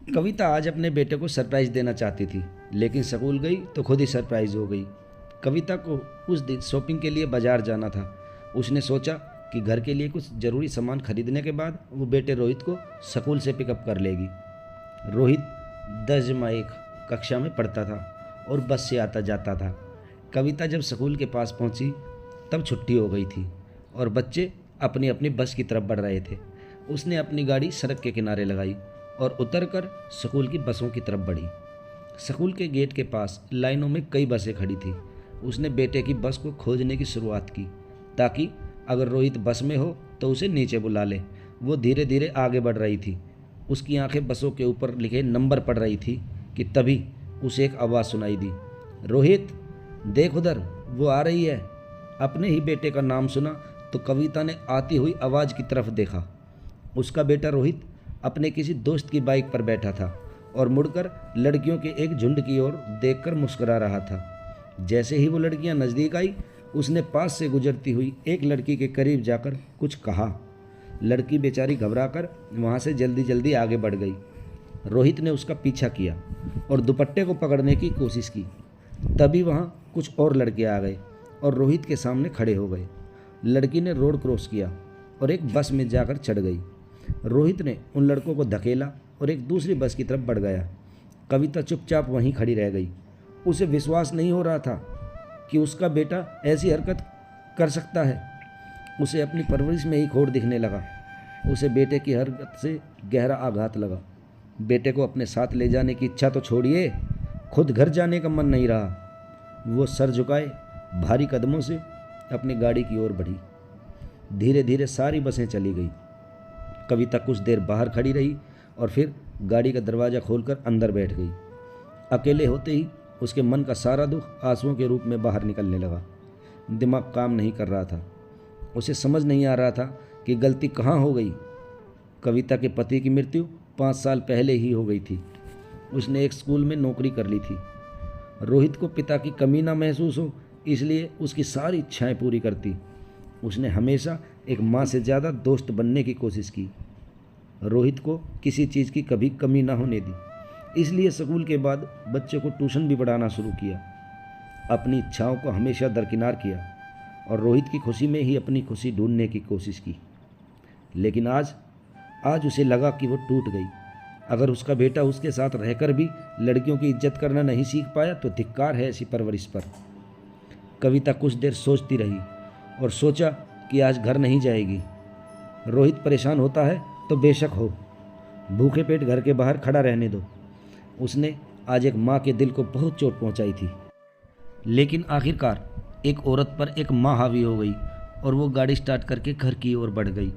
कविता आज अपने बेटे को सरप्राइज़ देना चाहती थी, लेकिन स्कूल गई तो खुद ही सरप्राइज़ हो गई। कविता को उस दिन शॉपिंग के लिए बाजार जाना था। उसने सोचा कि घर के लिए कुछ ज़रूरी सामान खरीदने के बाद वो बेटे रोहित को स्कूल से पिकअप कर लेगी। रोहित 10 जमा 1 कक्षा में पढ़ता था और बस से आता जाता था। कविता जब स्कूल के पास पहुंची तब छुट्टी हो गई थी और बच्चे अपनी अपनी बस की तरफ बढ़ रहे थे। उसने अपनी गाड़ी सड़क के किनारे लगाई और उतरकर स्कूल की बसों की तरफ बढ़ी। स्कूल के गेट के पास लाइनों में कई बसें खड़ी थी। उसने बेटे की बस को खोजने की शुरुआत की ताकि अगर रोहित बस में हो तो उसे नीचे बुला ले। वो धीरे धीरे आगे बढ़ रही थी। उसकी आंखें बसों के ऊपर लिखे नंबर पढ़ रही थी कि तभी उसे एक आवाज़ सुनाई दी, रोहित देख उधर, वो आ रही है। अपने ही बेटे का नाम सुना तो कविता ने आती हुई आवाज़ की तरफ देखा। उसका बेटा रोहित अपने किसी दोस्त की बाइक पर बैठा था और मुड़कर लड़कियों के एक झुंड की ओर देखकर मुस्कुरा रहा था। जैसे ही वो लड़कियां नज़दीक आई, उसने पास से गुजरती हुई एक लड़की के करीब जाकर कुछ कहा। लड़की बेचारी घबराकर वहाँ से जल्दी जल्दी आगे बढ़ गई। रोहित ने उसका पीछा किया और दुपट्टे को पकड़ने की कोशिश की। तभी वहाँ कुछ और लड़के आ गए और रोहित के सामने खड़े हो गए। लड़की ने रोड क्रॉस किया और एक बस में जाकर चढ़ गई। रोहित ने उन लड़कों को धकेला और एक दूसरी बस की तरफ बढ़ गया। कविता चुपचाप वहीं खड़ी रह गई। उसे विश्वास नहीं हो रहा था कि उसका बेटा ऐसी हरकत कर सकता है। उसे अपनी परवरिश में ही खोट दिखने लगा। उसे बेटे की हरकत से गहरा आघात लगा। बेटे को अपने साथ ले जाने की इच्छा तो छोड़िए, खुद घर जाने का मन नहीं रहा। वो सर झुकाए भारी कदमों से अपनी गाड़ी की ओर बढ़ी। धीरे धीरे सारी बसें चली गई। कविता कुछ देर बाहर खड़ी रही और फिर गाड़ी का दरवाज़ा खोलकर अंदर बैठ गई। अकेले होते ही उसके मन का सारा दुख आंसुओं के रूप में बाहर निकलने लगा। दिमाग काम नहीं कर रहा था। उसे समझ नहीं आ रहा था कि गलती कहाँ हो गई। कविता के पति की मृत्यु 5 साल पहले ही हो गई थी। उसने एक स्कूल में नौकरी कर ली थी। रोहित को पिता की कमी ना महसूस हो इसलिए उसकी सारी इच्छाएं पूरी करती। उसने हमेशा एक माँ से ज़्यादा दोस्त बनने की कोशिश की। रोहित को किसी चीज़ की कभी कमी ना होने दी, इसलिए स्कूल के बाद बच्चे को ट्यूशन भी पढ़ाना शुरू किया। अपनी इच्छाओं को हमेशा दरकिनार किया और रोहित की खुशी में ही अपनी खुशी ढूंढने की कोशिश की। लेकिन आज आज उसे लगा कि वो टूट गई। अगर उसका बेटा उसके साथ रहकर भी लड़कियों की इज्जत करना नहीं सीख पाया तो धिक्कार है ऐसी परवरिश पर। कविता कुछ देर सोचती रही और सोचा कि आज घर नहीं जाएगी। रोहित परेशान होता है तो बेशक हो, भूखे पेट घर के बाहर खड़ा रहने दो। उसने आज एक माँ के दिल को बहुत चोट पहुँचाई थी। लेकिन आखिरकार एक औरत पर एक माँ हावी हो गई और वो गाड़ी स्टार्ट करके घर की ओर बढ़ गई।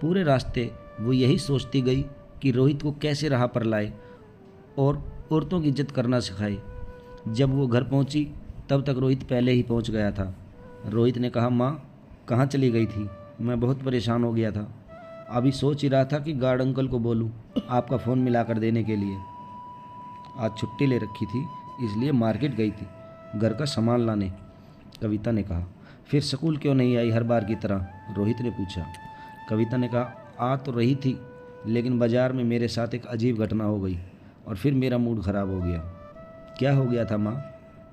पूरे रास्ते वो यही सोचती गई कि रोहित को कैसे राह पर लाए और औरतों की इज्जत करना सिखाए। जब वो घर पहुंची तब तक रोहित पहले ही पहुंच गया था। रोहित ने कहा, माँ कहाँ चली गई थी? मैं बहुत परेशान हो गया था। अभी सोच ही रहा था कि गार्ड अंकल को बोलूँ आपका फ़ोन मिला कर देने के लिए। आज छुट्टी ले रखी थी इसलिए मार्केट गई थी घर का सामान लाने, कविता ने कहा। फिर स्कूल क्यों नहीं आई हर बार की तरह? रोहित ने पूछा। कविता ने कहा, आ तो रही थी लेकिन बाज़ार में मेरे साथ एक अजीब घटना हो गई और फिर मेरा मूड ख़राब हो गया। क्या हो गया था माँ?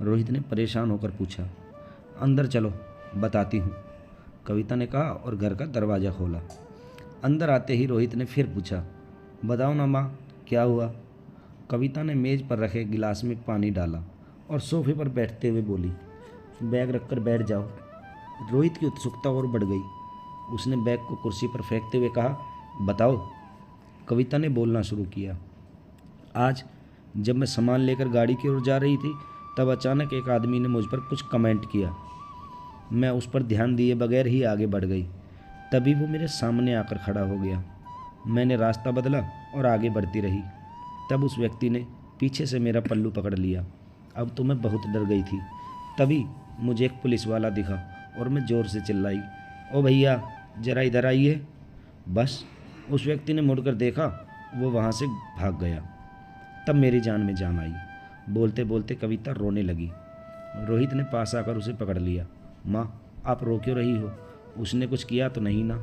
रोहित ने परेशान होकर पूछा। अंदर चलो बताती हूँ, कविता ने कहा और घर का दरवाज़ा खोला। अंदर आते ही रोहित ने फिर पूछा, बताओ ना माँ क्या हुआ? कविता ने मेज़ पर रखे गिलास में पानी डाला और सोफे पर बैठते हुए बोली, बैग रखकर बैठ जाओ। रोहित की उत्सुकता और बढ़ गई। उसने बैग को कुर्सी पर फेंकते हुए कहा, बताओ। कविता ने बोलना शुरू किया। आज जब मैं सामान लेकर गाड़ी की ओर जा रही थी तब अचानक एक आदमी ने मुझ पर कुछ कमेंट किया। मैं उस पर ध्यान दिए बगैर ही आगे बढ़ गई। तभी वो मेरे सामने आकर खड़ा हो गया। मैंने रास्ता बदला और आगे बढ़ती रही। तब उस व्यक्ति ने पीछे से मेरा पल्लू पकड़ लिया। अब तो मैं बहुत डर गई थी। तभी मुझे एक पुलिस वाला दिखा और मैं ज़ोर से चिल्लाई, ओ भैया ज़रा इधर आइए। बस उस व्यक्ति ने मुड़कर देखा, वो वहाँ से भाग गया। तब मेरी जान में जान आई। बोलते बोलते कविता रोने लगी। रोहित ने पास आकर उसे पकड़ लिया। माँ आप रो क्यों रही हो? उसने कुछ किया तो नहीं ना?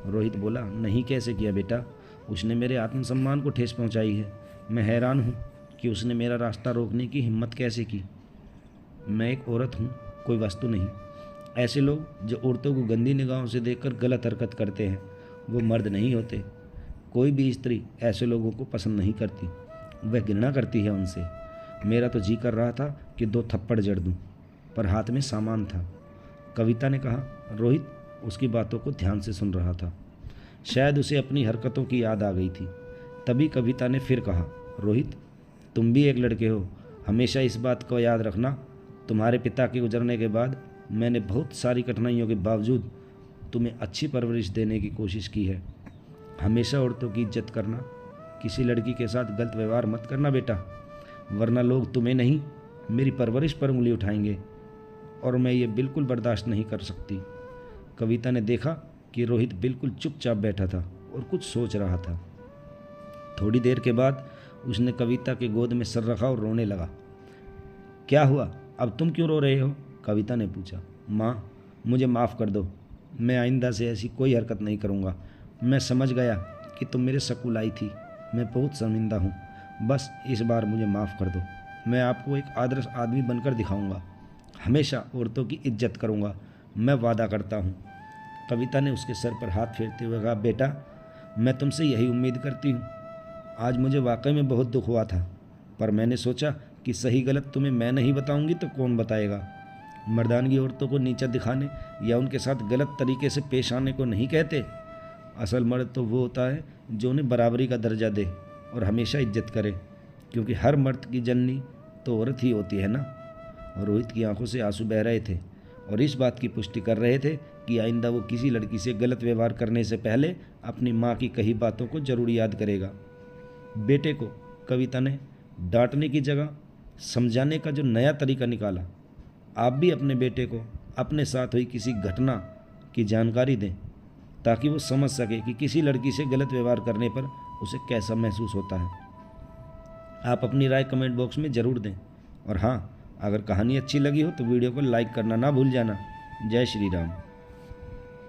रोहित बोला, नहीं कैसे किया बेटा, उसने मेरे आत्मसम्मान को ठेस पहुँचाई है। मैं हैरान हूँ कि उसने मेरा रास्ता रोकने की हिम्मत कैसे की। मैं एक औरत हूँ, कोई वस्तु नहीं। ऐसे लोग जो औरतों को गंदी निगाहों से देखकर गलत हरकत करते हैं वो मर्द नहीं होते। कोई भी स्त्री ऐसे लोगों को पसंद नहीं करती, वह घृणा करती है उनसे। मेरा तो जी कर रहा था कि 2 थप्पड़ जड़ दूं, पर हाथ में सामान था। कविता ने कहा। रोहित उसकी बातों को ध्यान से सुन रहा था। शायद उसे अपनी हरकतों की याद आ गई थी। तभी कविता ने फिर कहा, रोहित तुम भी एक लड़के हो, हमेशा इस बात को याद रखना, तुम्हारे पिता के गुजरने के बाद मैंने बहुत सारी कठिनाइयों के बावजूद तुम्हें अच्छी परवरिश देने की कोशिश की है। हमेशा औरतों की इज्जत करना, किसी लड़की के साथ गलत व्यवहार मत करना बेटा, वरना लोग तुम्हें नहीं मेरी परवरिश पर उंगली उठाएंगे और मैं ये बिल्कुल बर्दाश्त नहीं कर सकती। कविता ने देखा कि रोहित बिल्कुल चुपचाप बैठा था और कुछ सोच रहा था। थोड़ी देर के बाद उसने कविता के गोद में सर रखा और रोने लगा। क्या हुआ, अब तुम क्यों रो रहे हो? कविता ने पूछा। माँ, मुझे माफ़ कर दो, मैं आइंदा से ऐसी कोई हरकत नहीं करूँगा। मैं समझ गया कि तुम मेरे सकूल आई थी, मैं बहुत शर्मिंदा हूँ, बस इस बार मुझे माफ़ कर दो। मैं आपको एक आदर्श आदमी बनकर दिखाऊंगा, हमेशा औरतों की इज्जत करूँगा, मैं वादा करता हूँ। कविता ने उसके सर पर हाथ फेरते हुए कहा, बेटा मैं तुमसे यही उम्मीद करती हूँ। आज मुझे वाकई में बहुत दुख हुआ था, पर मैंने सोचा कि सही गलत तुम्हें मैं नहीं बताऊंगी तो कौन बताएगा। मर्दानगी औरतों को नीचा दिखाने या उनके साथ गलत तरीके से पेश आने को नहीं कहते। असल मर्द तो वो होता है जो उन्हें बराबरी का दर्जा दे और हमेशा इज्जत करे, क्योंकि हर मर्द की जननी तो औरत ही होती है ना। और रोहित की आंखों से आंसू बह रहे थे और इस बात की पुष्टि कर रहे थे कि आइंदा वो किसी लड़की से गलत व्यवहार करने से पहले अपनी माँ की कही बातों को जरूर याद करेगा। बेटे को कविता ने डांटने की जगह समझाने का जो नया तरीका निकाला। आप भी अपने बेटे को अपने साथ हुई किसी घटना की जानकारी दें ताकि वो समझ सके कि किसी लड़की से गलत व्यवहार करने पर उसे कैसा महसूस होता है। आप अपनी राय कमेंट बॉक्स में ज़रूर दें और हाँ, अगर कहानी अच्छी लगी हो तो वीडियो को लाइक करना ना भूल जाना। जय श्री राम।